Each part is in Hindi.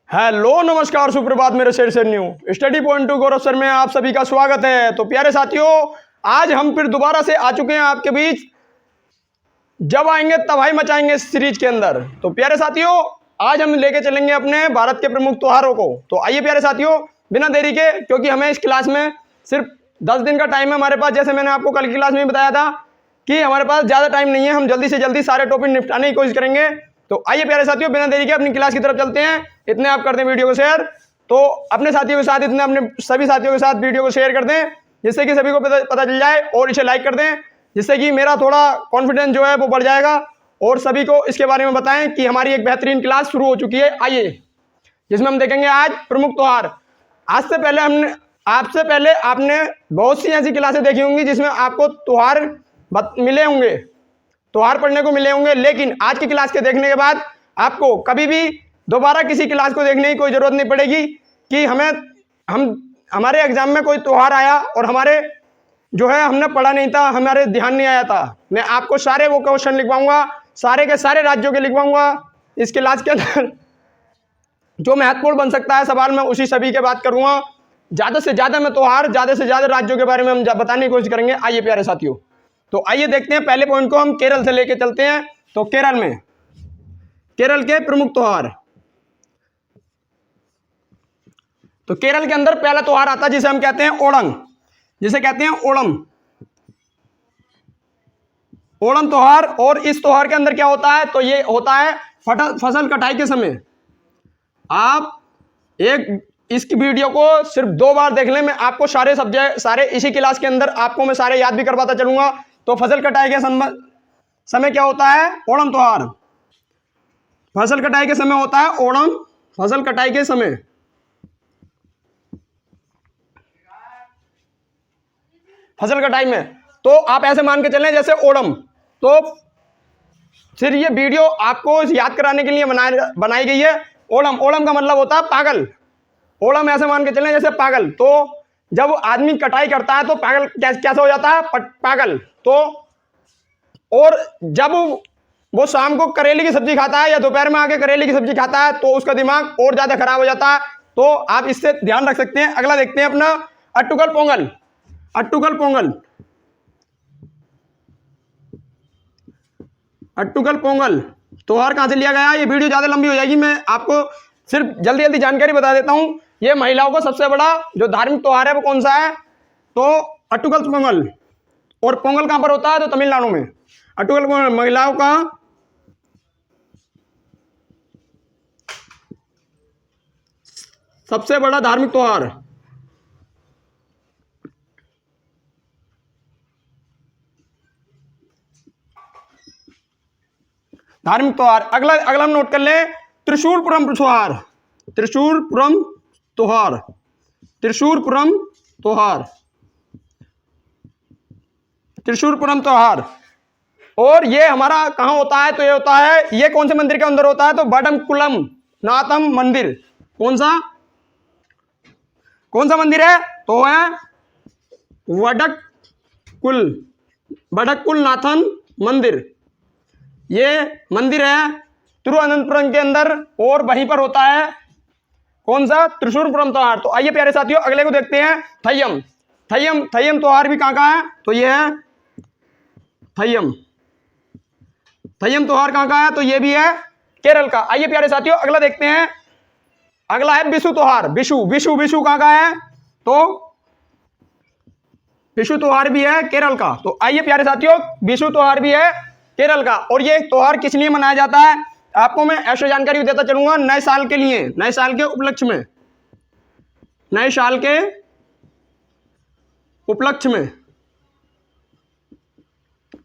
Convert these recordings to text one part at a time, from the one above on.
हेलो नमस्कार सुप्रभात मेरे शेर से न्यू स्टडी पॉइंट टू गौरव सर में आप सभी का स्वागत है। तो प्यारे साथियों, आज हम फिर दोबारा से आ चुके हैं आपके बीच। जब आएंगे तबाही मचाएंगे सीरीज के अंदर। तो प्यारे साथियों, आज हम लेके चलेंगे अपने भारत के प्रमुख त्योहारों को। तो आइए प्यारे साथियों, बिना देरी के, क्योंकि हमें इस क्लास में सिर्फ 10 दिन का टाइम है हमारे पास। जैसे मैंने आपको कल की क्लास में बताया था कि हमारे पास ज़्यादा टाइम नहीं है, हम जल्दी से जल्दी सारे टॉपिक निपटाने की कोशिश करेंगे। तो आइए प्यारे साथियों, बिना देरी के अपनी क्लास की तरफ चलते हैं। इतने आप कर दें वीडियो को शेयर, तो अपने साथियों के साथ, इतने अपने सभी साथियों के साथ वीडियो को शेयर कर दें, जिससे कि सभी को पता चल जाए, और इसे लाइक कर दें, जिससे कि मेरा थोड़ा कॉन्फिडेंस जो है वो बढ़ जाएगा। और सभी को इसके बारे में बताएं कि हमारी एक बेहतरीन क्लास शुरू हो चुकी है। आइए, जिसमें हम देखेंगे आज प्रमुख त्योहार। आज से पहले हमने आपसे पहले आपने बहुत सी ऐसी क्लासें देखी होंगी जिसमें आपको त्योहार मिले होंगे, त्योहार पढ़ने को मिले होंगे। लेकिन आज की क्लास के देखने के बाद आपको कभी भी दोबारा किसी क्लास को देखने की कोई जरूरत नहीं पड़ेगी कि हमारे एग्जाम में कोई त्योहार आया और हमारे जो है हमने पढ़ा नहीं था, हमारे ध्यान नहीं आया था। मैं आपको सारे वो क्वेश्चन लिखवाऊंगा, सारे के सारे राज्यों के लिखवाऊंगा इस क्लास के अंदर। जो महत्वपूर्ण बन सकता है सवाल, में उसी सभी के बात करूंगा। ज़्यादा से ज़्यादा मैं त्योहार, ज़्यादा से ज़्यादा राज्यों के बारे में हम बताने की कोशिश करेंगे। आइए प्यारे साथियों, तो आइए देखते हैं पहले पॉइंट को। हम केरल से लेके चलते हैं। तो केरल में, केरल के प्रमुख त्योहार। तो केरल के अंदर पहला त्योहार आता है जिसे हम कहते हैं ओणम, जिसे कहते हैं ओणम, ओणम त्योहार। और इस त्योहार के अंदर क्या होता है, तो ये होता है फसल कटाई के समय। आप इस वीडियो को सिर्फ 2 बार देख लें, मैं आपको सारे सब्जेक्ट, सारे इसी क्लास के अंदर आपको मैं सारे याद भी करवाता चलूंगा। तो फसल कटाई के समय क्या होता है, ओणम त्योहार। फसल कटाई के समय होता है ओणम, फसल कटाई के समय। फसल कटाई में तो आप ऐसे मान के चलें जैसे ओणम। तो फिर ये वीडियो आपको याद कराने के लिए बनाई गई है। ओणम, ओणम का मतलब होता है पागल। ओणम ऐसे मान के चलें जैसे पागल। तो जब आदमी कटाई करता है तो पागल कैसे हो जाता है, पागल। तो और जब वो शाम को करेले की सब्जी खाता है या दोपहर में आके करेले की सब्जी खाता है तो उसका दिमाग और ज्यादा खराब हो जाता है। तो आप इससे ध्यान रख सकते हैं। अगला देखते हैं अपना अट्टुकल पोंगल। अट्टुकल पोंगल, अट्टुकल पोंगल त्योहार कहां से लिया गया। ये वीडियो ज्यादा लंबी हो जाएगी, मैं आपको सिर्फ जल्दी जल्दी जानकारी बता देता हूं। ये महिलाओं का सबसे बड़ा जो धार्मिक त्योहार है वो कौन सा है, तो अट्टुकल पोंगल। और पोंगल कहां पर होता है, तो तमिलनाडु में। अट्टुकल पोंगल महिलाओं का सबसे बड़ा धार्मिक त्योहार। धार्मिक त्योहार। अगला हम नोट कर लें, त्रिशूलपुरम त्योहार। त्रिशूलपुरम त्योहार, त्रिशूलपुरम त्योहार, त्रिशूलपुरम त्योहार। और ये हमारा कहां होता है, तो ये होता है, ये कौन से मंदिर के अंदर होता है, तो वडक्कुलम नाथम मंदिर। कौन सा मंदिर है, तो है वडक्कुल नाथन मंदिर। ये मंदिर है तिरुवनंतपुरम के अंदर, और वहीं पर होता है कौन सा, त्रिशूलपुरम त्योहार। तो आइए प्यारे साथियों, अगले को देखते हैं, थय्यम। थय्यम, थय्यम त्योहार भी कहां का है, तो ये है थय्यम। थय्यम त्योहार कहां का है, तो ये भी है केरल का। आइए प्यारे साथियों, अगला देखते हैं। अगला है विशु त्योहार। विशु, विशु, विशु कहां का है, तो विशु त्योहार भी है केरल का। तो आइए प्यारे साथियों, विशु त्योहार भी है केरल का। और ये त्योहार किस लिए मनाया जाता है, आपको मैं ऐसी जानकारी देता चलूंगा। नए साल के लिए, नए साल के उपलक्ष्य में, नए साल के उपलक्ष्य में,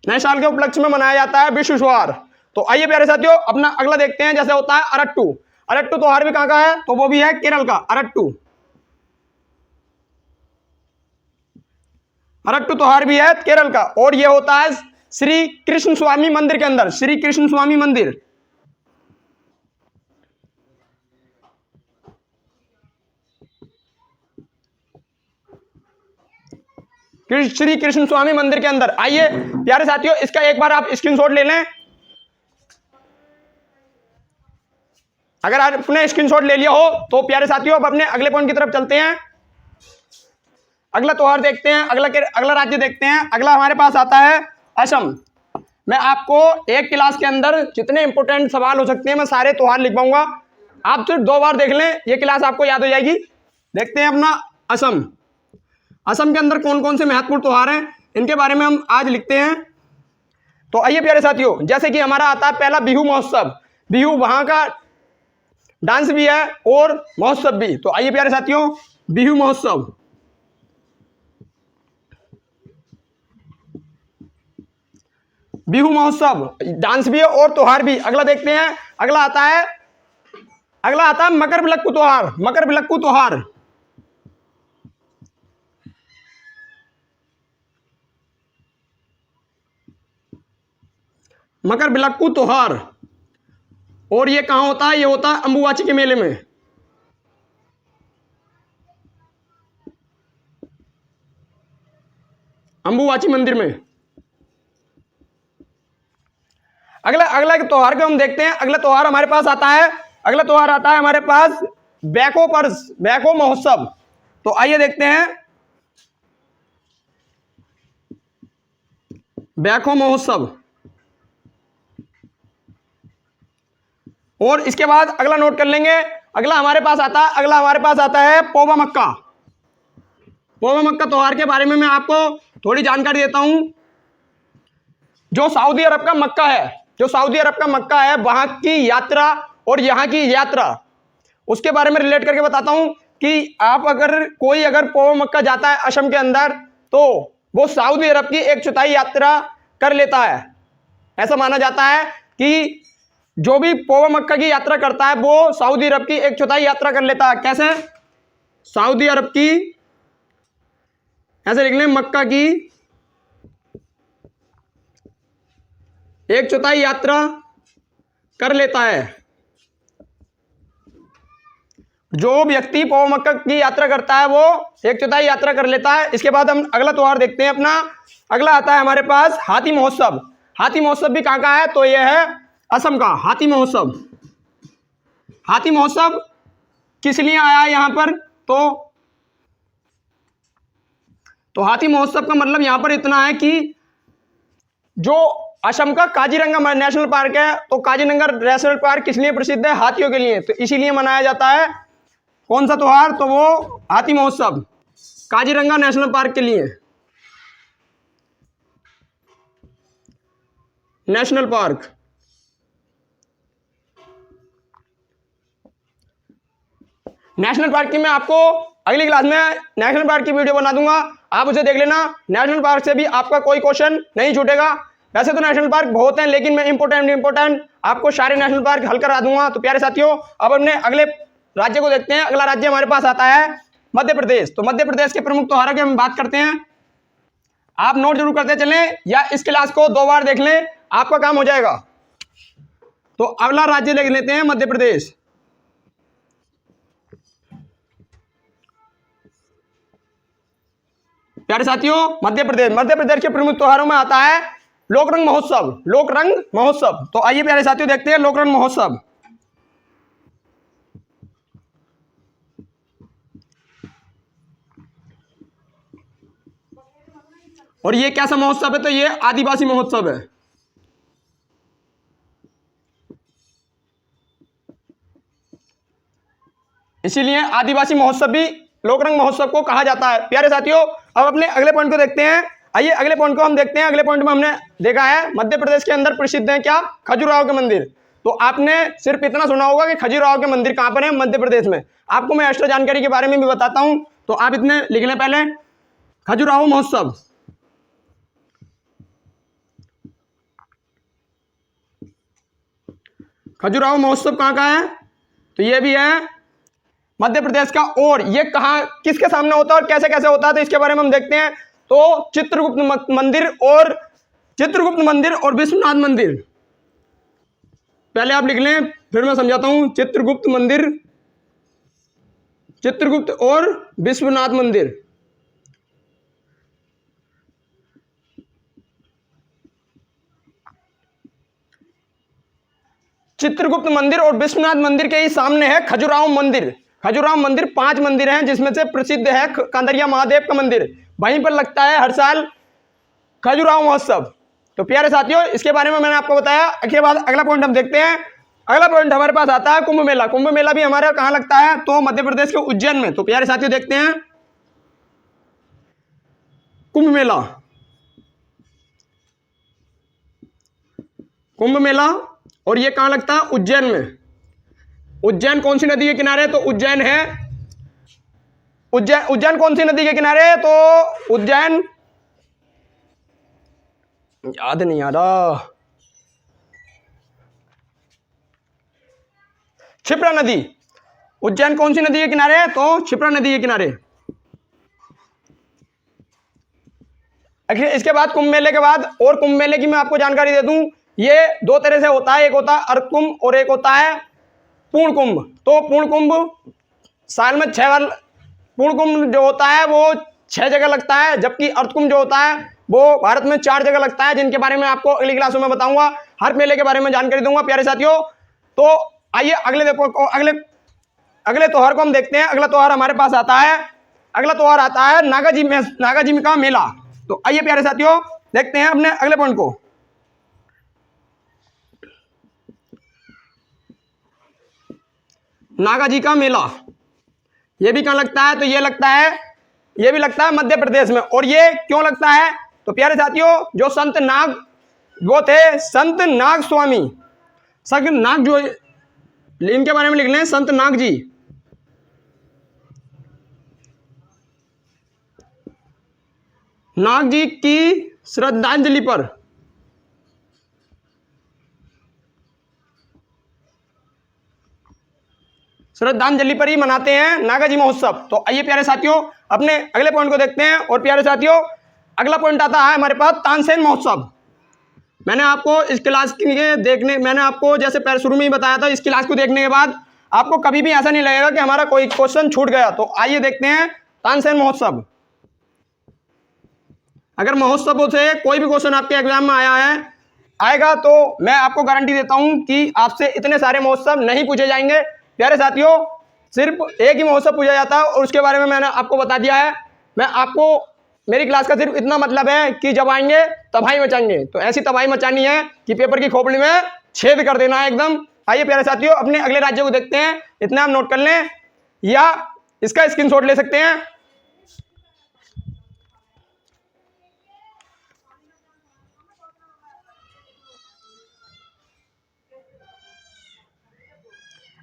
नए साल के उपलक्ष्य में मनाया जाता है विशु त्योहार। तो आइए प्यारे साथियों, अपना अगला देखते हैं। जैसे होता है अरट्टू। अरट्टू त्योहार भी कहां का है, तो वो भी है केरल का। अरट्टू, अरट्टू त्योहार भी है केरल का। और ये होता है श्री कृष्ण स्वामी मंदिर के अंदर। श्री कृष्ण स्वामी मंदिर, श्री कृष्ण स्वामी मंदिर के अंदर। आइए प्यारे साथियों, इसका एक बार आप स्क्रीनशॉट ले लें। अगर आपने स्क्रीनशॉट ले लिया हो तो प्यारे साथियों अब अपने अगले पॉइंट की तरफ चलते हैं। अगला त्योहार देखते हैं, अगला राज्य देखते हैं। अगला हमारे पास आता है असम। मैं आपको एक क्लास के अंदर जितने इंपॉर्टेंट सवाल हो सकते हैं मैं सारे त्योहार लिख पाऊंगा। आप सिर्फ 2 बार देख लें, ये क्लास आपको याद हो जाएगी। देखते हैं अपना असम। असम के अंदर कौन कौन से महत्वपूर्ण त्योहार हैं इनके बारे में हम आज लिखते हैं। तो आइए प्यारे साथियों, जैसे कि हमारा आता है पहला बिहू महोत्सव। बिहू वहां का डांस भी है और महोत्सव भी। तो आइए प्यारे साथियों, बिहू महोत्सव। बिहू महोत्सव डांस भी है और त्योहार भी। अगला देखते हैं, अगला आता है मकरबिलक्कू त्योहार। मकरबिलक्कू त्योहार, मकरबिलक्कू त्योहार। और ये कहां होता है? ये होता है अंबुबाची के मेले में। अंबुबाची मंदिर में। अगला त्योहार को हम देखते हैं। अगला त्योहार हमारे पास आता है हमारे पास बैको पर्स, बैको महोत्सव। तो आइए देखते हैं बैको महोत्सव। और इसके बाद अगला नोट कर लेंगे। अगला हमारे पास आता है पोवा मक्का। पोवा मक्का त्योहार के बारे में मैं आपको थोड़ी जानकारी देता हूं। जो सऊदी अरब का मक्का है वहां की यात्रा और यहां की यात्रा, उसके बारे में रिलेट करके बताता हूं कि आप अगर पोवा मक्का जाता है असम के अंदर तो वो सऊदी अरब की 1/4 यात्रा कर लेता है। ऐसा माना जाता है कि जो भी पोवा मक्का की यात्रा करता है वो सऊदी अरब की 1/4 यात्रा कर लेता है। कैसे? सऊदी अरब की, ऐसे लिख लें, मक्का की 1/4 यात्रा कर लेता है। जो व्यक्ति पोवा मक्का की यात्रा करता है वो 1/4 यात्रा कर लेता है। इसके बाद हम अगला त्योहार देखते हैं अपना। अगला आता है हमारे पास हाथी महोत्सव। हाथी महोत्सव भी कहां का है? तो यह है असम का हाथी महोत्सव। हाथी महोत्सव किस लिए आया है यहां पर? तो हाथी महोत्सव का मतलब यहां पर इतना है कि जो असम का काजीरंगा नेशनल पार्क है, तो काजीरंगा नेशनल पार्क किस लिए प्रसिद्ध है? हाथियों के लिए। तो इसीलिए मनाया जाता है कौन सा त्योहार? तो वो हाथी महोत्सव काजीरंगा नेशनल पार्क के लिए। नेशनल पार्क, नेशनल पार्क की मैं आपको अगली क्लास में नेशनल पार्क की वीडियो बना दूंगा, आप उसे देख लेना। नेशनल पार्क से भी आपका कोई क्वेश्चन नहीं छूटेगा। वैसे तो नेशनल पार्क बहुत हैं, लेकिन मैं इंपोर्टेंट आपको सारे नेशनल पार्क हल करा दूंगा। तो प्यारे साथियों, अब अपने अगले राज्य को देखते हैं। अगला राज्य हमारे पास आता है मध्य प्रदेश। तो मध्य प्रदेश के प्रमुख त्योहारों की हम बात करते हैं। आप नोट जरूर करते चलें या इस क्लास को 2 बार देख लें, आपका काम हो जाएगा। तो अगला राज्य देख लेते हैं, मध्य प्रदेश। प्यारे साथियों, मध्य प्रदेश के प्रमुख त्योहारों में आता है लोकरंग महोत्सव। तो आइए प्यारे साथियों देखते हैं लोकरंग महोत्सव। और ये कैसा महोत्सव है? तो ये आदिवासी महोत्सव है। इसीलिए आदिवासी महोत्सव भी लोकरंग महोत्सव को कहा जाता है। प्यारे साथियों, अब अपने अगले पॉइंट को देखते हैं। आइए अगले पॉइंट को हम देखते हैं। अगले पॉइंट में हमने देखा है मध्य प्रदेश के अंदर प्रसिद्ध है क्या? खजुराहो के मंदिर। तो आपने सिर्फ इतना सुना होगा कि खजुराहो के मंदिर कहां पर है? मध्य प्रदेश में। आपको मैं एक्स्ट्रा जानकारी के बारे में भी बताता हूं, तो आप इतने लिख लें पहले। खजुराहो महोत्सव, खजुराहो महोत्सव कहां का है? तो ये भी है मध्य प्रदेश का। और ये कहां, किसके सामने होता है और कैसे कैसे होता है, तो इसके बारे में हम देखते हैं। तो चित्रगुप्त मंदिर और विश्वनाथ मंदिर, पहले आप लिख लें फिर मैं समझाता हूं। चित्रगुप्त और विश्वनाथ मंदिर। चित्रगुप्त मंदिर और विश्वनाथ मंदिर के ही सामने है खजुराहो मंदिर। खजुराहो मंदिर 5 मंदिर हैं, जिसमें से प्रसिद्ध है कांदरिया महादेव का मंदिर। वहीं पर लगता है हर साल खजुराहो महोत्सव। तो प्यारे साथियों, इसके बारे में मैंने आपको बताया। इसके बाद अगला पॉइंट हम देखते हैं। अगला पॉइंट हमारे पास आता है कुंभ मेला। कुंभ मेला भी हमारे कहाँ लगता है? तो मध्य प्रदेश के उज्जैन में। तो प्यारे साथियों, देखते हैं कुंभ मेला। कुंभ मेला और ये कहां लगता है? उज्जैन में। उज्जैन कौन सी नदी के किनारे? तो उज्जैन है, उज्जैन कौन सी नदी के किनारे? तो उज्जैन, याद नहीं आ रहा, क्षिप्रा नदी। उज्जैन कौन सी नदी के किनारे? तो क्षिप्रा नदी के किनारे। इसके बाद कुंभ मेले के बाद, और कुंभ मेले की मैं आपको जानकारी दे दूं, ये 2 तरह से होता है। एक होता है अर्ध कुंभ और एक होता है पूर्ण कुंभ। तो पूर्ण कुंभ साल में 6 बार, पूर्ण कुंभ जो होता है वो 6 जगह लगता है, जबकि अर्ध कुंभ जो होता है वो भारत में 4 जगह लगता है, जिनके बारे में आपको अगली क्लासों में बताऊंगा। हर मेले के बारे में जानकारी दूंगा प्यारे साथियों। तो आइए अगले त्योहार को हम देखते हैं। अगला त्योहार हमारे पास आता है, अगला त्योहार आता है नागाजी का मेला। तो आइए प्यारे साथियों, देखते हैं अपने अगले पॉइंट को। नागाजी का मेला, ये भी कहां लगता है? तो ये लगता है, ये भी लगता है मध्य प्रदेश में। और ये क्यों लगता है? तो प्यारे साथियों, जो संत नाग वो थे, संत नाग स्वामी, संत नाग, जो इनके बारे में लिख लें, संत नाग जी। नाग जी की श्रद्धांजलि पर, श्रद्धांजलि पर ही मनाते हैं नागाजी महोत्सव। तो आइए प्यारे साथियों, अपने अगले पॉइंट को देखते हैं। और प्यारे साथियों, अगला पॉइंट आता है हमारे पास तानसेन महोत्सव। मैंने आपको इस क्लास के देखने, मैंने आपको जैसे शुरू में ही बताया था, इस क्लास को देखने के बाद आपको कभी भी ऐसा नहीं लगेगा कि हमारा कोई क्वेश्चन छूट गया। तो आइए देखते हैं तानसेन महोत्सव। अगर महोत्सवों से कोई भी क्वेश्चन आपके एग्जाम में आएगा तो मैं आपको गारंटी देता हूं कि आपसे इतने सारे महोत्सव नहीं पूछे जाएंगे। प्यारे साथियों, सिर्फ एक ही महोत्सव पूछा जाता है और उसके बारे में मैंने आपको बता दिया है। मैं आपको, मेरी क्लास का सिर्फ इतना मतलब है कि जब आएंगे तबाही मचाएंगे। तो ऐसी तबाही मचानी है कि पेपर की खोपड़ी में छेद कर देना है एकदम। आइए प्यारे साथियों, अपने अगले राज्य को देखते हैं। इतना आप नोट कर लें या इसका स्क्रीनशॉट ले सकते हैं।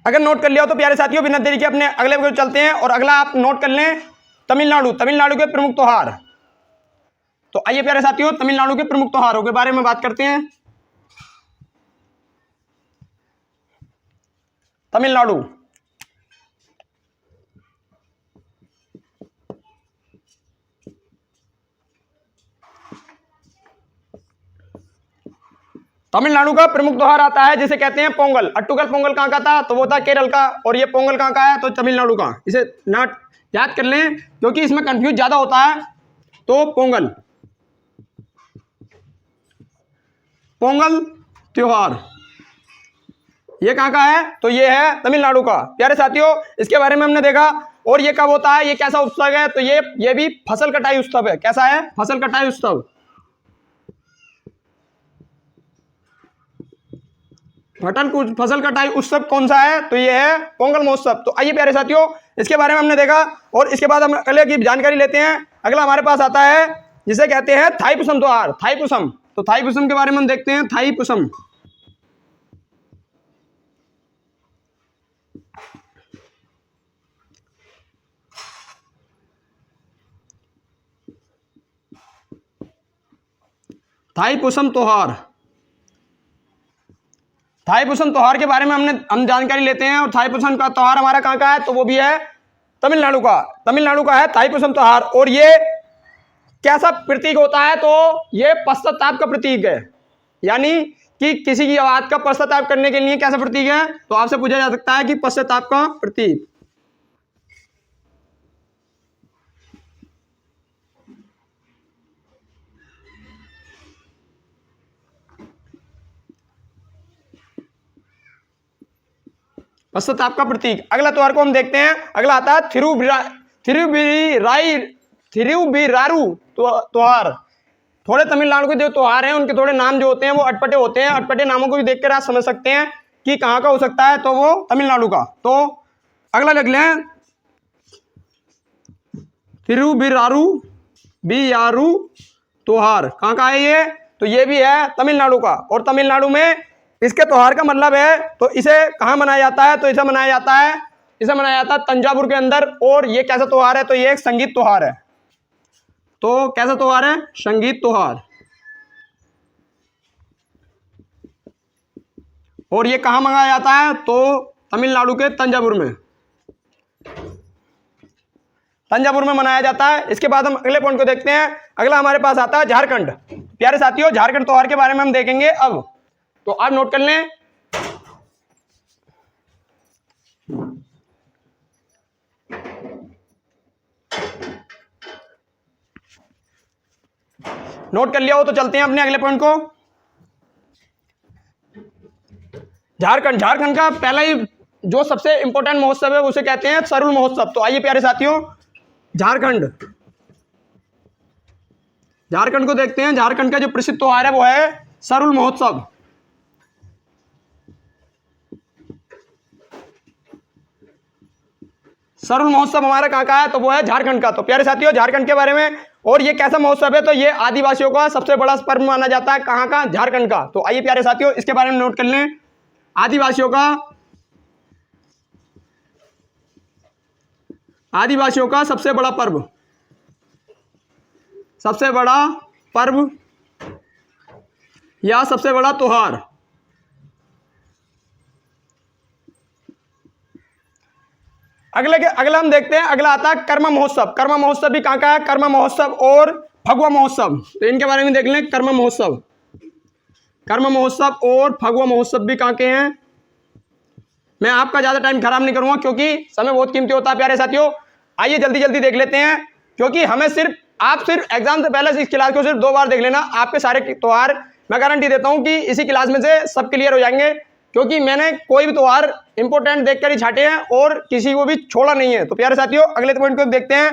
अगर नोट कर लिया हो तो प्यारे साथियों, बिना देरी के अपने अगले को चलते हैं। और अगला आप नोट कर लें, तमिलनाडु। तमिलनाडु के प्रमुख त्योहार। तो आइए प्यारे साथियों, तमिलनाडु के प्रमुख त्योहारों के बारे में बात करते हैं। तमिलनाडु, तमिलनाडु का प्रमुख त्योहार आता है जिसे कहते हैं पोंगल। अट्टुकल पोंगल कहाँ का था? तो वो था केरल का। और ये पोंगल कहाँ का है? तो तमिलनाडु का। इसे ना याद कर लें क्योंकि इसमें कंफ्यूज ज्यादा होता है। तो पोंगल, पोंगल त्योहार ये कहाँ का है? तो ये है तमिलनाडु का। प्यारे साथियों, इसके बारे में हमने देखा। और ये कब होता है? ये कैसा उत्सव है? तो ये भी फसल कटाई उत्सव है। कैसा है? फसल कटाई उत्सव। फसल कटाई उत्सव कौन सा है? तो ये है पोंगल महोत्सव। तो आइए प्यारे साथियों, इसके बारे में हमने देखा। और इसके बाद हम अगले की जानकारी लेते हैं। अगला हमारे पास आता है जिसे कहते हैं थाईपुसम त्योहार। थाईपुसम, तो थाईपुसम के बारे में हम देखते हैं। थाईपुसम, थाईपुसम त्योहार, थाईपुसम त्योहार के बारे में हम जानकारी लेते हैं। और थाईपुसम का त्योहार हमारा कहाँ का है? तो वो भी है तमिलनाडु का। तमिलनाडु का है थाईपुसम त्योहार। और ये कैसा प्रतीक होता है? तो ये पश्चाताप का प्रतीक है, यानी कि किसी की बात का पश्चाताप करने के लिए कैसा प्रतीक है? तो आपसे पूछा जा सकता है कि पश्चाताप का प्रतीक। पश्चाताप का प्रतीक। अगला त्योहार को हम देखते हैं, अगला आता है थिरुवीरारू त्योहार। थोड़े तमिलनाडु के जो त्योहार हैं उनके थोड़े नाम जो होते हैं वो अटपटे होते हैं, अटपटे नामों को भी देखकर आप समझ सकते हैं कि कहाँ का हो सकता है, तो वो तमिलनाडु का। तो अगला लिख लें, थिरुवीरारू त्योहार कहाँ का है ये, तो ये भी है तमिलनाडु का। और तमिलनाडु में इसके त्योहार का मतलब है, तो इसे कहाँ मनाया जाता है, तो इसे मनाया जाता है तंजावुर के अंदर। और ये कैसा त्योहार है, तो ये एक संगीत त्योहार है। तो कैसा त्योहार है, संगीत त्योहार। और ये कहाँ मनाया जाता है, तो तमिलनाडु के तंजावुर में मनाया जाता है। इसके बाद हम अगले पॉइंट को देखते हैं। अगला हमारे पास आता है झारखंड। प्यारे साथियों, झारखंड त्योहार के बारे में हम देखेंगे अब, तो आप नोट कर लें। नोट कर लिया हो तो चलते हैं अपने अगले पॉइंट को। झारखंड का पहला ही जो सबसे इंपॉर्टेंट महोत्सव है उसे कहते हैं सरुल महोत्सव। तो आइए प्यारे साथियों, झारखंड को देखते हैं। झारखंड का जो प्रसिद्ध त्योहार है वो है सरुल महोत्सव। सरुल महोत्सव हमारा कहाँ का है, तो वो है झारखंड का। तो प्यारे साथियों, झारखंड के बारे में, और ये कैसा महोत्सव है, तो ये आदिवासियों का सबसे बड़ा पर्व माना जाता है। कहाँ का, झारखंड का। तो आइए प्यारे साथियों, इसके बारे में नोट कर लें। आदिवासियों का सबसे बड़ा पर्व या सबसे बड़ा त्योहार। अगला हम देखते हैं। अगला आता है कर्मा महोत्सव। कर्मा महोत्सव भी कहाँ का है, कर्मा महोत्सव और फगुआ महोत्सव। तो इनके बारे में देख लें। कर्मा महोत्सव और फगुआ महोत्सव भी कहाँ के हैं। मैं आपका ज़्यादा टाइम खराब नहीं करूंगा क्योंकि समय बहुत कीमती होता है। प्यारे साथियों, आइए जल्दी जल्दी देख लेते हैं, क्योंकि हमें आप सिर्फ एग्जाम से पहले इस क्लास को सिर्फ 2 बार देख लेना। आपके सारे त्योहार मैं गारंटी देता हूं कि इसी क्लास में से सब क्लियर हो जाएंगे, क्योंकि मैंने कोई भी त्योहार इंपॉर्टेंट देखकर ही छाटे हैं और किसी को भी छोड़ा नहीं है। तो प्यारे साथियों, अगले पॉइंट को देखते हैं।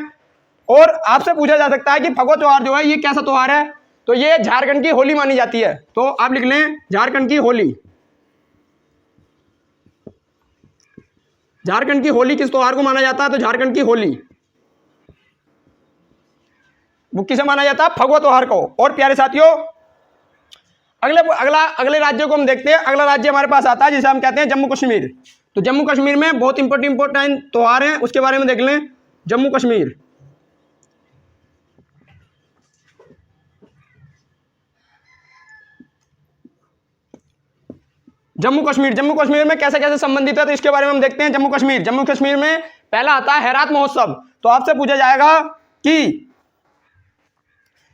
और आपसे पूछा जा सकता है कि फगुआ त्योहार जो है ये कैसा त्योहार है, तो ये झारखंड की होली मानी जाती है। तो आप लिख लें, झारखंड की होली। झारखंड की होली किस त्योहार को माना जाता है, तो झारखंड की होली वो किसे माना जाता है, फगुआ त्योहार को। और प्यारे साथियों, अगले राज्यों को हम देखते हैं। अगला राज्य हमारे पास आता है जिसे हम कहते हैं जम्मू कश्मीर। तो जम्मू कश्मीर में बहुत इंपॉर्टेंट त्योहार हैं, उसके बारे में देख लें। जम्मू कश्मीर में कैसे कैसे संबंधित है, तो इसके बारे में हम देखते हैं। जम्मू कश्मीर में पहला आता है हैरात महोत्सव। तो आपसे पूछा जाएगा कि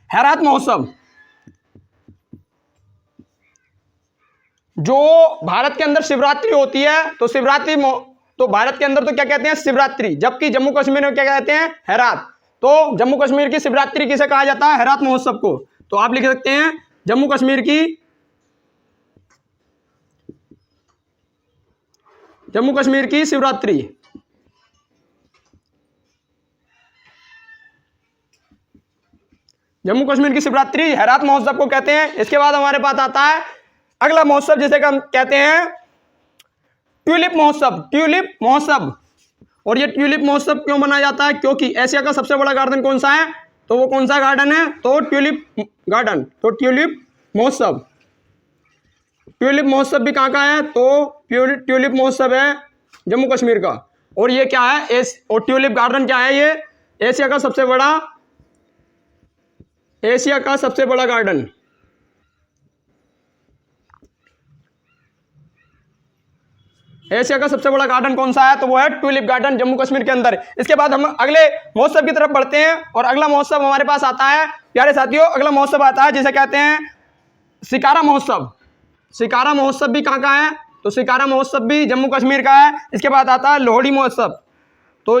हैरात महोत्सव जो भारत के अंदर शिवरात्रि होती है, तो भारत के अंदर तो क्या कहते हैं, शिवरात्रि, जबकि जम्मू कश्मीर में क्या कहते हैं, हैरात। तो जम्मू कश्मीर की शिवरात्रि किसे कहा जाता है, हैरात महोत्सव को। तो आप लिख सकते हैं जम्मू कश्मीर की शिवरात्रि। जम्मू कश्मीर की शिवरात्रि हैरात महोत्सव को कहते हैं। इसके बाद हमारे पास आता है अगला महोत्सव जिसे हम कहते हैं ट्यूलिप महोत्सव। और ये ट्यूलिप महोत्सव क्यों मनाया जाता है, क्योंकि एशिया का सबसे बड़ा गार्डन कौन सा है, तो वो कौन सा गार्डन है, तो ट्यूलिप गार्डन। तो ट्यूलिप महोत्सव भी कहाँ का है, तो ट्यूलिप महोत्सव है जम्मू कश्मीर का। और ये क्या है, और ट्यूलिप गार्डन क्या है, ये एशिया का सबसे बड़ा गार्डन। एशिया का सबसे बड़ा गार्डन कौन सा है, तो वो है ट्यूलिप गार्डन जम्मू कश्मीर के अंदर। इसके बाद हम अगले महोत्सव की तरफ बढ़ते हैं, और अगला महोत्सव हमारे पास आता है प्यारे साथियों, अगला महोत्सव आता है जिसे कहते हैं शिकारा महोत्सव। शिकारा महोत्सव भी कहाँ का है, तो शिकारा महोत्सव भी जम्मू कश्मीर का है। इसके बाद आता है लोहड़ी महोत्सव। तो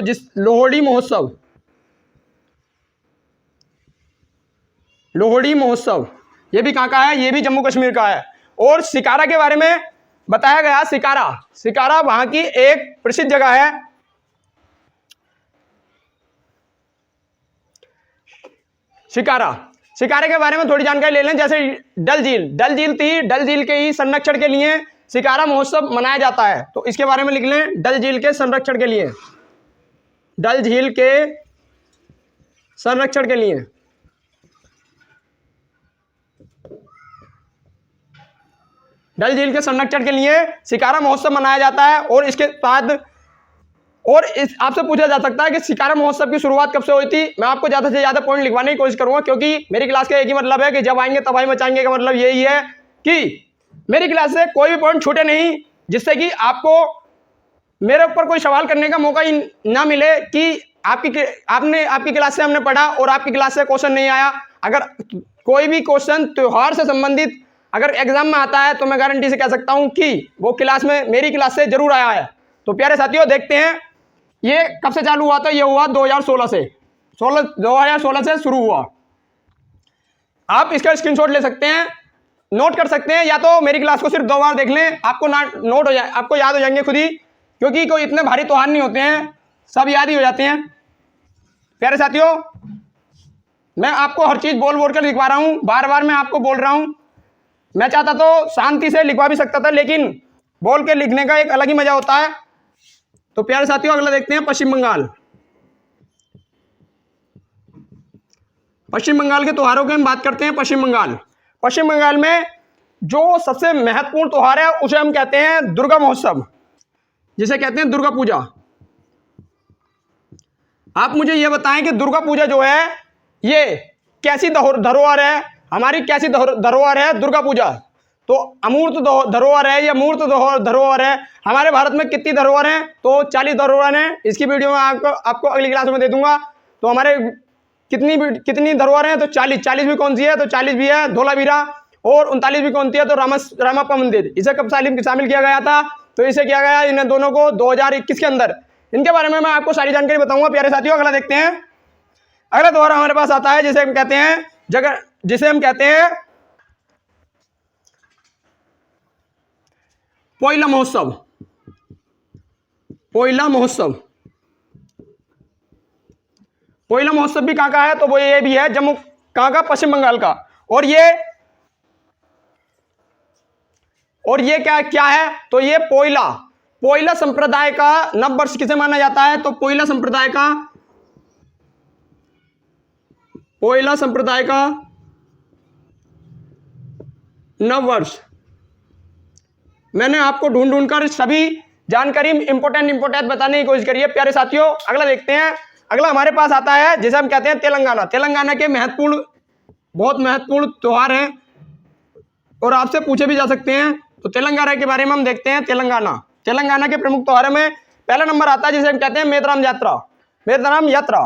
लोहड़ी महोत्सव ये भी कहाँ का है, ये भी जम्मू कश्मीर का है। और शिकारा के बारे में बताया गया सिकारा। सिकारा वहां की एक प्रसिद्ध जगह है। शिकारा, शिकारे के बारे में थोड़ी जानकारी ले लें। जैसे डल झील, डल झील थी, डल झील के ही संरक्षण के लिए शिकारा महोत्सव मनाया जाता है। तो इसके बारे में लिख लें, डल झील के संरक्षण के लिए, डल झील के संरक्षण के लिए, डल झील के संरक्षण के लिए शिकारा महोत्सव मनाया जाता है। और इसके बाद और इस आपसे पूछा जा सकता है कि शिकारा महोत्सव की शुरुआत कब से हुई थी। मैं आपको ज़्यादा से ज़्यादा पॉइंट लिखवाने की कोशिश करूंगा, क्योंकि मेरी क्लास का एक ही मतलब है कि जब आएंगे तबाही मचाएंगे का मतलब यही है कि मेरी क्लास से कोई भी पॉइंट छूटे नहीं, जिससे कि आपको मेरे ऊपर कोई सवाल करने का मौका ही ना मिले कि आपकी क्लास से हमने पढ़ा और आपकी क्लास से क्वेश्चन नहीं आया। अगर कोई भी क्वेश्चन त्योहार से संबंधित अगर एग्जाम में आता है तो मैं गारंटी से कह सकता हूं कि वो क्लास में मेरी क्लास से जरूर आया है। तो प्यारे साथियों, देखते हैं ये कब से चालू हुआ था। ये हुआ 2016 से, 2016 से शुरू हुआ। आप इसका स्क्रीनशॉट ले सकते हैं, नोट कर सकते हैं, या तो मेरी क्लास को सिर्फ 2 बार देख लें, आपको नोट हो जाए, आपको याद हो जाएंगे खुद ही, क्योंकि कोई इतने भारी त्योहार नहीं होते हैं, सब याद ही हो जाते हैं। प्यारे साथियों, मैं आपको हर चीज बोल बोल कर लिखवा रहा हूं, बार बार मैं आपको बोल रहा हूं। मैं चाहता तो शांति से लिखवा भी सकता था, लेकिन बोल के लिखने का एक अलग ही मजा होता है। तो प्यारे साथियों, अगला देखते हैं पश्चिम बंगाल। पश्चिम बंगाल के त्योहारों की हम बात करते हैं। पश्चिम बंगाल, पश्चिम बंगाल में जो सबसे महत्वपूर्ण त्योहार है उसे हम कहते हैं दुर्गा महोत्सव, जिसे कहते हैं दुर्गा पूजा। आप मुझे यह बताएं कि दुर्गा पूजा जो है ये कैसी धरोहर है, हमारी कैसी धरोहर है दुर्गा पूजा। तो अमूर्त धरोहर है या मूर्त धरोहर है। हमारे भारत में कितनी धरोहर हैं? तो 40 धरोहर हैं। इसकी वीडियो में आपको अगली क्लास में दे दूंगा। तो हमारे कितनी धरोहर हैं? तो 40 भी कौन सी है? तो 40 भी है धोलावीरा, और 39 भी कौन सी है? तो रामप्पा मंदिर। इसे कब शामिल किया गया था? तो इसे किया गया इन दोनों को 2021 के अंदर। इनके बारे में मैं आपको सारी जानकारी बताऊंगा। प्यारे साथियों, अगला देखते हैं। अगला त्योहार हमारे पास आता है जिसे हम कहते हैं पोइला महोत्सव। पोइला महोत्सव, पोइला महोत्सव भी कहां का है? तो वो ये भी है जम्मू, कहां का? पश्चिम बंगाल का। और ये क्या है? तो ये पोइला संप्रदाय का नव वर्ष किसे माना जाता है? तो पोइला संप्रदाय का नव वर्ष। मैंने आपको ढूंढ कर सभी जानकारी इंपोर्टेंट बताने की कोशिश करी है। प्यारे साथियों, अगला देखते हैं। अगला हमारे पास आता है जिसे हम कहते हैं तेलंगाना। तेलंगाना के बहुत महत्वपूर्ण त्योहार हैं और आपसे पूछे भी जा सकते हैं। तो तेलंगाना के बारे में हम देखते हैं। तेलंगाना के प्रमुख त्योहारों में पहला नंबर आता है जिसे हम कहते हैं मेतराम यात्रा। मेतराम यात्रा,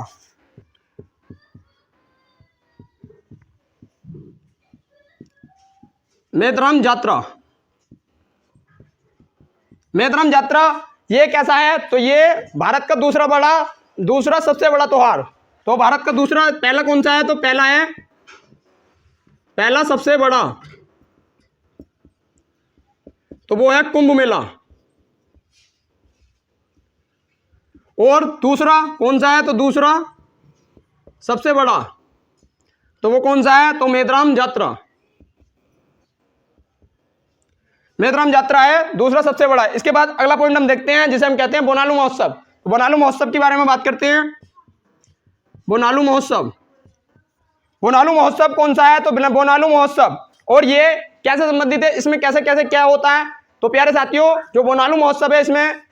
मेतराम यात्रा, मेतराम यात्रा ये कैसा है? तो ये भारत का दूसरा सबसे बड़ा त्योहार। तो भारत का पहला कौन सा है? तो पहला सबसे बड़ा, तो वो है कुंभ मेला। और दूसरा कौन सा है? तो दूसरा सबसे बड़ा, तो वो कौन सा है? तो मेतराम यात्रा। मेतराम यात्रा है दूसरा सबसे बड़ा। इसके बाद अगला पॉइंट हम देखते हैं जिसे हम कहते हैं बोनालू महोत्सव। बोनालू महोत्सव के बारे में बात करते हैं। बोनालू महोत्सव कौन सा है? तो बोनालू महोत्सव, और ये कैसे संबंधित है, इसमें कैसे कैसे क्या होता है? तो प्यारे साथियों, जो बोनालू महोत्सव है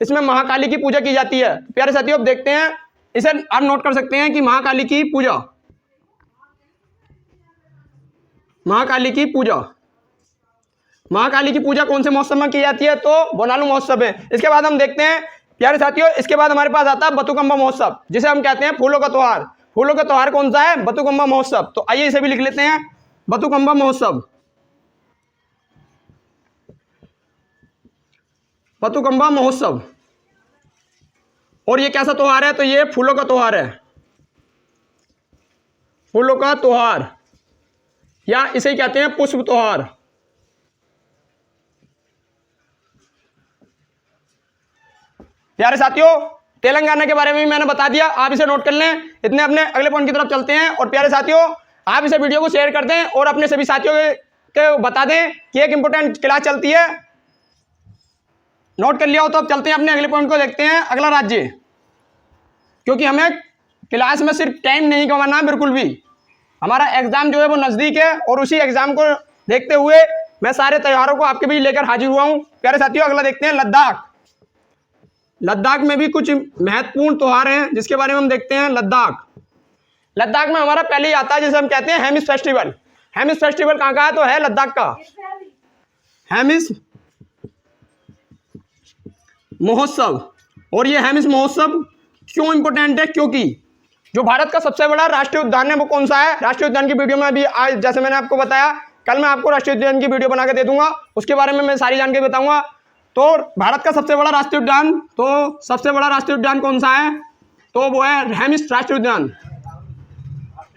इसमें महाकाली की पूजा की जाती है। प्यारे साथियों, अब देखते हैं, इसे आप नोट कर सकते हैं कि महाकाली की पूजा कौन से महोत्सव में की जाती है? तो बोनालू महोत्सव है। इसके बाद हम देखते हैं प्यारे साथियों, इसके बाद हमारे पास आता है बतुकम्मा महोत्सव, जिसे हम कहते हैं फूलों का त्योहार। फूलों का त्योहार कौन सा है? बतुकम्मा महोत्सव। तो आइए इसे भी लिख लेते हैं, बतुकम्मा महोत्सव। बतुकम्मा महोत्सव, और ये कैसा त्योहार है? तो ये फूलों का त्योहार है। फूलों का त्योहार, या इसे कहते हैं पुष्प त्योहार। प्यारे साथियों, तेलंगाना के बारे में भी मैंने बता दिया, आप इसे नोट कर लें। इतने अपने अगले पॉइंट की तरफ चलते हैं। और प्यारे साथियों, आप इसे वीडियो को शेयर कर दें और अपने सभी साथियों के बता दें कि एक इंपॉर्टेंट क्लास चलती है। नोट कर लिया हो तो अब चलते हैं अपने अगले पॉइंट को, देखते हैं अगला राज्य। क्योंकि हमें क्लास में सिर्फ टाइम नहीं गंवाना बिल्कुल भी, हमारा एग्जाम जो है वो नज़दीक है और उसी एग्जाम को देखते हुए मैं सारे त्योहारों को आपके बीच लेकर हाजिर हुआ हूँ। प्यारे साथियों, अगला देखते हैं लद्दाख। लद्दाख में भी कुछ महत्वपूर्ण त्योहार हैं जिसके बारे में हम देखते हैं। लद्दाख में हमारा पहले ही आता है जिसे हम कहते हैं हेमिस फेस्टिवल। हेमिस फेस्टिवल कहाँ का है? तो है लद्दाख का। हेमिस महोत्सव। और ये हेमिस महोत्सव क्यों इंपॉर्टेंट है? क्योंकि जो भारत का सबसे बड़ा राष्ट्रीय उद्यान है वो कौन सा है? राष्ट्रीय उद्यान की वीडियो में अभी आज जैसे मैंने आपको बताया, कल मैं आपको राष्ट्रीय उद्यान की वीडियो बना के दे दूंगा, उसके बारे में मैं सारी जानकारी बताऊंगा। तो भारत का सबसे बड़ा राष्ट्रीय उद्यान, तो सबसे बड़ा राष्ट्रीय उद्यान कौन सा है? तो वो है हेमिस राष्ट्रीय उद्यान।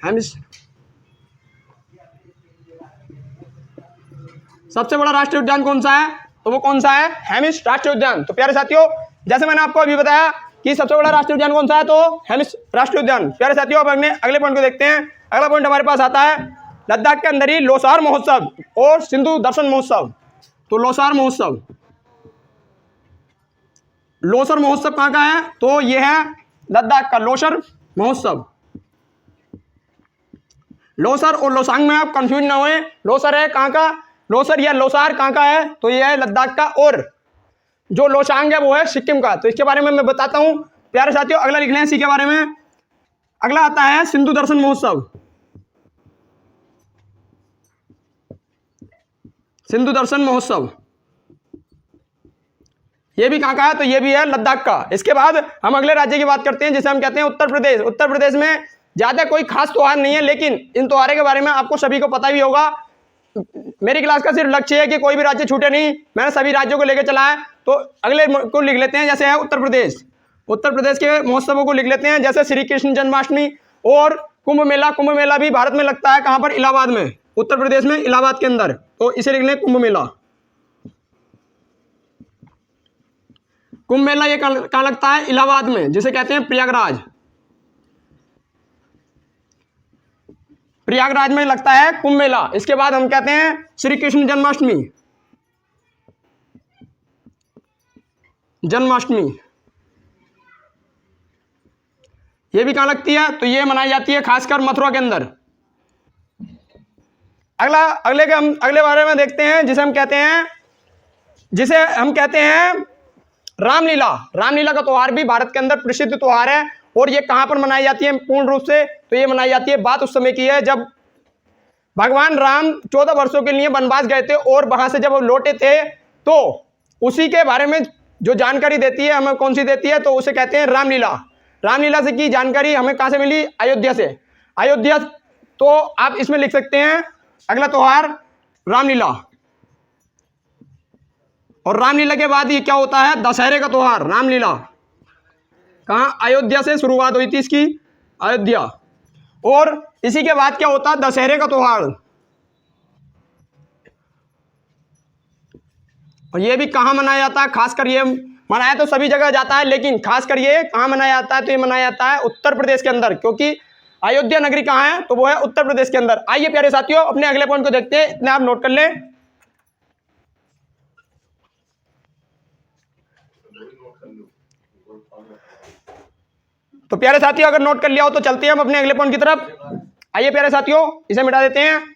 हेमिस सबसे बड़ा राष्ट्रीय उद्यान कौन सा है? तो वो कौन सा है? हेमिस राष्ट्रीय उद्यान। तो प्यारे साथियों, जैसे मैंने आपको अभी बताया कि सबसे बड़ा राष्ट्रीय उद्यान कौन सा है, तो हेमिस राष्ट्रीय उद्यान। प्यारे साथियों, अब अगले पॉइंट को देखते हैं। अगला पॉइंट हमारे पास आता है लद्दाख के अंदर ही लोसार महोत्सव और सिंधु दर्शन महोत्सव। तो लोसार महोत्सव कहाँ का है? तो ये है लद्दाख का लोसर महोत्सव। लोसर और लोसांग में आप कंफ्यूज ना हुए। लोसर है कहाँ का? लोसर या लोसार कहाँ का है? तो ये है लद्दाख का। और जो लोसांग है वो है सिक्किम का। तो इसके बारे में मैं बताता हूँ। प्यारे साथियों, अगला लिख लें इसी के बारे में। अगला आता है सिंधु दर्शन महोत्सव। सिंधु दर्शन महोत्सव ये भी कहाँ का है? तो ये भी है लद्दाख का। इसके बाद हम अगले राज्य की बात करते हैं जिसे हम कहते हैं उत्तर प्रदेश। उत्तर प्रदेश में ज़्यादा कोई खास त्योहार नहीं है, लेकिन इन त्योहारों के बारे में आपको सभी को पता भी होगा। मेरी क्लास का सिर्फ लक्ष्य है कि कोई भी राज्य छूटे नहीं, मैंने सभी राज्यों को लेकर चला है। तो अगले को लिख लेते हैं, जैसे है उत्तर प्रदेश। उत्तर प्रदेश के महोत्सवों को लिख लेते हैं, जैसे श्री कृष्ण जन्माष्टमी और कुंभ मेला। कुंभ मेला भी भारत में लगता है, कहाँ पर? इलाहाबाद में, उत्तर प्रदेश में इलाहाबाद के अंदर। तो इसे लिख लें कुंभ मेला। कुंभ मेला ये कहाँ लगता है? इलाहाबाद में, जिसे कहते हैं प्रयागराज। प्रयागराज में लगता है कुंभ मेला। इसके बाद हम कहते हैं श्री कृष्ण जन्माष्टमी। ये भी कहाँ लगती है? तो ये मनाई जाती है खासकर मथुरा के अंदर। अगले बारे में देखते हैं जिसे हम कहते हैं रामलीला। रामलीला का त्योहार भी भारत के अंदर प्रसिद्ध त्योहार है। और ये कहाँ पर मनाई जाती है पूर्ण रूप से? तो ये मनाई जाती है, बात उस समय की है जब भगवान राम 14 वर्षों के लिए वनवास गए थे और वहां से जब लौटे थे, तो उसी के बारे में जो जानकारी देती है हमें कौन सी देती है? तो उसे कहते हैं रामलीला। रामलीला से की जानकारी हमें कहाँ से मिली? अयोध्या से। अयोध्या, तो आप इसमें लिख सकते हैं अगला त्योहार रामलीला। और रामलीला के बाद ये क्या होता है? दशहरे का त्योहार। रामलीला कहाँ? अयोध्या से शुरुआत हुई थी इसकी, अयोध्या। और इसी के बाद क्या होता है? दशहरे का त्योहार। और ये भी कहाँ मनाया जाता है? खासकर ये मनाया तो सभी जगह जाता है, लेकिन खासकर ये कहाँ मनाया जाता है? तो ये मनाया जाता है उत्तर प्रदेश के अंदर, क्योंकि अयोध्या नगरी कहाँ है? तो वो है उत्तर प्रदेश के अंदर। आइए प्यारे साथियों, अपने अगले पॉइंट को देखते हैं। इतने आप नोट कर लें। तो प्यारे साथियों, अगर नोट कर लिया हो तो चलते हैं हम अपने अगले पॉइंट की तरफ। आइए प्यारे साथियों, इसे मिटा देते हैं।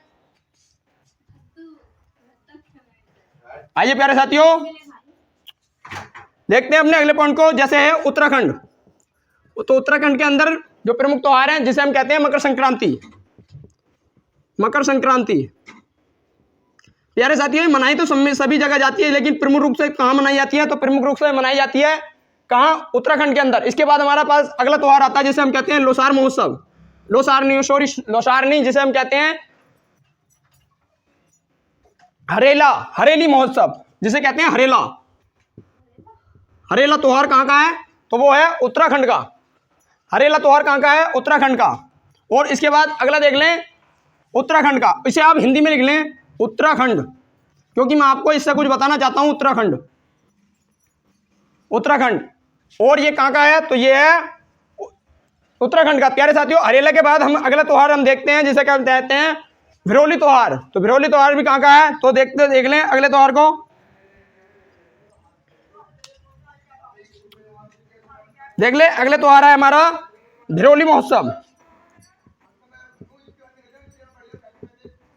आइए प्यारे साथियों, देखते हैं अपने अगले पॉइंट को, जैसे है उत्तराखंड। तो उत्तराखंड के अंदर जो प्रमुख त्योहार हैं जिसे हम कहते हैं मकर संक्रांति। मकर संक्रांति प्यारे साथियों, मनाई तो सभी जगह जाती है, लेकिन प्रमुख रूप से कहाँ मनाई जाती है? तो प्रमुख रूप से मनाई जाती है कहाँ? उत्तराखंड के अंदर। इसके बाद हमारा पास अगला त्योहार आता है जिसे हम कहते हैं लोसार महोत्सव। लोसारनी जिसे हम कहते हैं हरेली महोत्सव, जिसे कहते हैं हरेला। हरेला त्योहार कहाँ का है? तो वो है उत्तराखंड का। हरेला त्योहार कहाँ का है? उत्तराखंड का। और इसके बाद अगला देख लें उत्तराखंड का, इसे आप हिंदी में लिख लें उत्तराखंड, क्योंकि मैं आपको इससे कुछ बताना चाहता हूं। उत्तराखंड और ये कहाँ का है, तो ये है उत्तराखंड का। प्यारे साथियों, हरेला के बाद हम अगला त्योहार हम देखते हैं जिसे क्या कहते हैं, भिरोली त्योहार। तो भिरोली त्योहार भी कहाँ का है, तो देख लें अगले त्योहार को। देख ले, अगले त्योहार है हमारा भिरोली महोत्सव।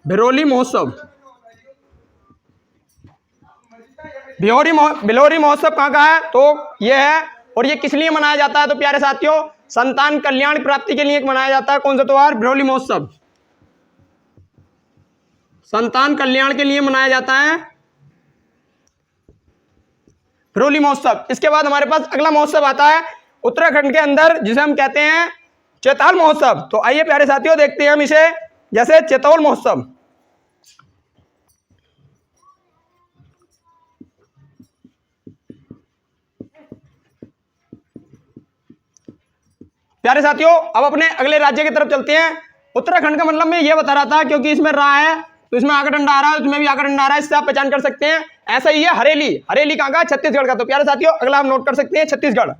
भिरोली महोत्सव, भिलोरी महोत्सव कहाँ का है, तो ये है। और ये किस लिए मनाया जाता है, तो प्यारे साथियों संतान कल्याण प्राप्ति के लिए मनाया जाता है। कौन सा त्योहार, भिरोली महोत्सव, संतान कल्याण के लिए मनाया जाता है भिरोली महोत्सव। इसके बाद हमारे पास अगला महोत्सव आता है उत्तराखंड के अंदर जिसे हम कहते हैं चैताल महोत्सव। तो आइए प्यारे साथियों देखते हैं हम इसे, जैसे चैतौल महोत्सव। प्यारे साथियों अब अपने अगले राज्य की तरफ चलते हैं। उत्तराखंड का मतलब मैं ये बता रहा था क्योंकि इसमें रा है तो इसमें आकर डंडा आ रहा है, उसमें भी आकर डंडा आ रहा है, इससे आप पहचान कर सकते हैं। ऐसा ही है हरेली, हरेली कहाँ का, छत्तीसगढ़ का। तो प्यारे साथियों अगला हम नोट कर सकते हैं छत्तीसगढ़।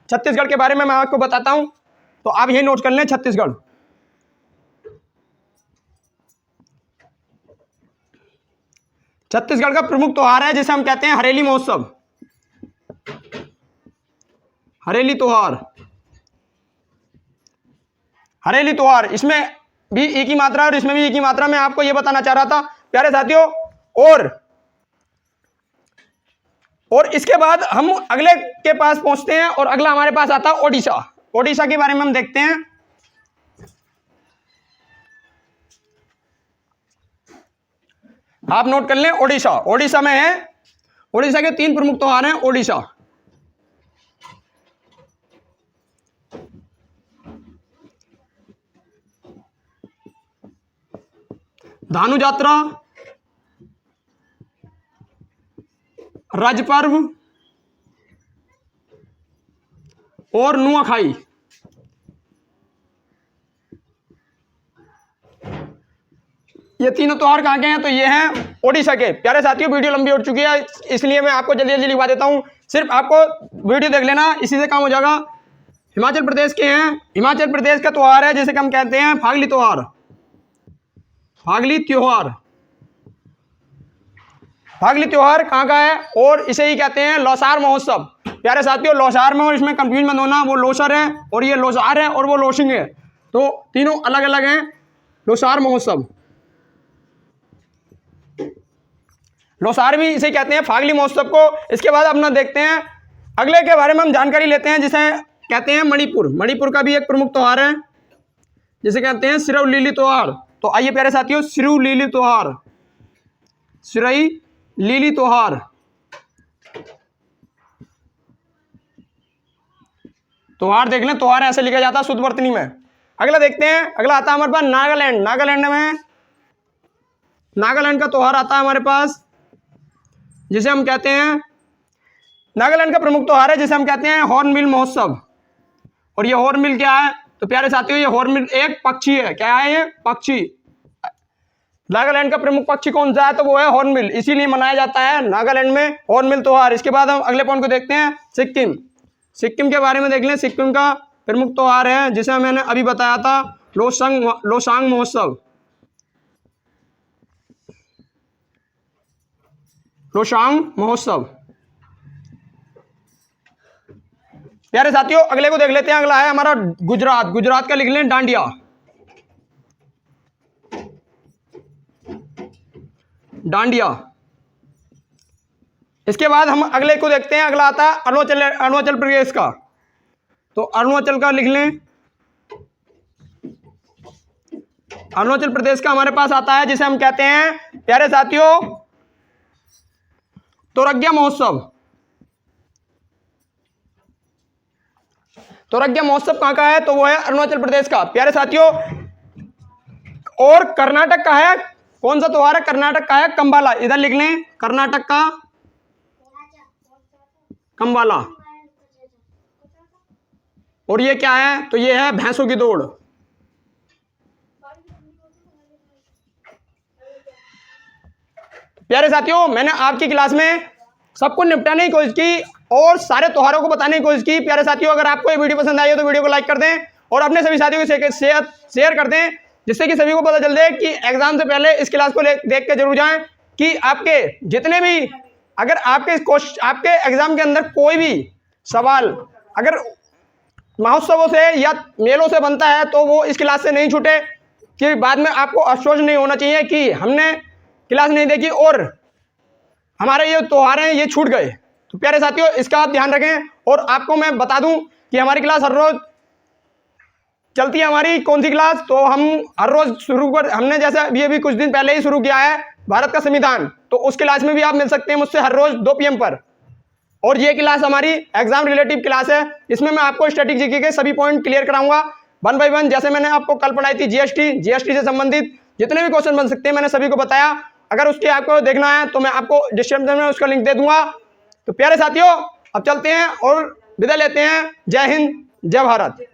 छत्तीसगढ़ के बारे में मैं आपको बताता हूं, तो आप यही नोट कर लें छत्तीसगढ़। छत्तीसगढ़ का प्रमुख त्योहार है जिसे हम कहते हैं हरेली महोत्सव, हरेली त्योहार। हरेली त्योहार, इसमें भी एक ही मात्रा और इसमें भी एक ही मात्रा, मैं आपको यह बताना चाह रहा था प्यारे साथियों। और इसके बाद हम अगले के पास पहुंचते हैं और अगला हमारे पास आता है ओडिशा। ओडिशा के बारे में हम देखते हैं। आप नोट कर लें ओडिशा। ओडिशा में है, ओडिशा के 3 प्रमुख त्योहार हैं ओडिशा। धानु यात्रा, रज पर्व और नुआखाई। ये तीनों त्योहार कहाँ के हैं, तो ये हैं ओडिशा के। प्यारे साथियों वीडियो लंबी हो चुकी है इसलिए मैं आपको जल्दी जल्दी लिखवा देता हूँ, सिर्फ आपको वीडियो देख लेना, इसी से काम हो जाएगा। हिमाचल प्रदेश के हैं, हिमाचल प्रदेश का त्योहार है जिसे हम कहते हैं फागली त्योहार। फागली त्योहार, फागली त्योहार कहाँ का है, और इसे ही कहते हैं लौसार महोत्सव। प्यारे साथियों लौसार में और इसमें कंफ्यूज मत होना, वो लोसर है और ये लौसार है और वो लोशिंग है, तो तीनों अलग अलग हैं। लौसार महोत्सव, लौसार भी इसे कहते हैं फागली महोत्सव को। इसके बाद अपना देखते हैं अगले के बारे में हम जानकारी लेते हैं जिसे कहते हैं मणिपुर। मणिपुर का भी एक प्रमुख त्योहार है जिसे कहते हैं सिरई लीली त्योहार। तो आइए प्यारे साथियों सिरई लीली त्योहार, सिरई लीली त्योहार। त्योहार देख लें, त्योहार ऐसे लिखा जाता है शुद्ध वर्तनी में। अगला देखते हैं, अगला आता है हमारे पास नागालैंड। नागालैंड में नागालैंड का त्योहार आता है हमारे पास जिसे हम कहते हैं, नागालैंड का प्रमुख त्योहार है जिसे हम कहते हैं हॉर्नबिल महोत्सव। और ये हॉर्नबिल क्या है, तो प्यारे साथियों ये हॉर्नबिल एक पक्षी है। क्या है ये, पक्षी। नागालैंड का प्रमुख पक्षी कौन सा है, तो वो है हॉर्नबिल, इसीलिए मनाया जाता है नागालैंड में हॉर्नबिल त्योहार। इसके बाद हम अगले पॉइंट को देखते हैं सिक्किम। सिक्किम के बारे में देख लें, सिक्किम का प्रमुख त्योहार है जिसे मैंने अभी बताया था लोसांग महोत्सव। लोसांग महोत्सव। प्यारे साथियों अगले को देख लेते हैं, अगला है हमारा गुजरात। गुजरात का लिख लें डांडिया। डांडिया। इसके बाद हम अगले को देखते हैं, अगला आता है अरुणाचल प्रदेश का। तो अरुणाचल का लिख लें, अरुणाचल प्रदेश का हमारे पास आता है जिसे हम कहते हैं प्यारे साथियों तोरग्या महोत्सव। तोरग्या महोत्सव कहाँ का है, तो वो है अरुणाचल प्रदेश का। प्यारे साथियों और कर्नाटक का है, कौन सा त्योहार है, कर्नाटक का है कंबाला। इधर लिख लें कर्नाटक का कंबाला। और ये क्या है, तो ये है भैंसों की दौड़। प्यारे साथियों मैंने आपकी क्लास में सबको निपटाने की कोशिश की और सारे त्योहारों को बताने की कोशिश की। प्यारे साथियों, अगर आपको ये वीडियो पसंद आई हो तो वीडियो को लाइक कर दें और अपने सभी साथियों को शेयर कर दें, जिससे कि सभी को पता चल जाए कि एग्जाम से पहले इस क्लास को देख के जरूर जाएं कि आपके जितने भी, अगर आपके एग्जाम के अंदर कोई भी सवाल अगर महोत्सवों से या मेलों से बनता है तो वो इस क्लास से नहीं छूटे, कि बाद में आपको अफसोस नहीं होना चाहिए कि हमने क्लास नहीं देखी और हमारे ये त्योहार हैं ये छूट गए। तो प्यारे साथियों, इसका आप ध्यान रखें। और आपको मैं बता दूं कि हमारी क्लास हर रोज चलती है। हमारी कौन सी क्लास, तो हम हर रोज हमने जैसे अभी कुछ दिन पहले ही शुरू किया है भारत का संविधान, तो उस क्लास में भी आप मिल सकते हैं मुझसे हर रोज 2 PM पर। और ये क्लास हमारी एग्जाम रिलेटिव क्लास है, इसमें मैं आपको स्टैटिक जीके के सभी पॉइंट क्लियर कराऊंगा 1 by 1। जैसे मैंने आपको कल पढ़ाई थी जीएसटी से संबंधित जितने भी क्वेश्चन बन सकते हैं मैंने सभी को बताया। अगर उसके आपको देखना है तो मैं आपको डिस्क्रिप्शन में उसका लिंक दे दूंगा। तो प्यारे साथियों, अब चलते हैं और विदा लेते हैं। जय हिंद, जय भारत।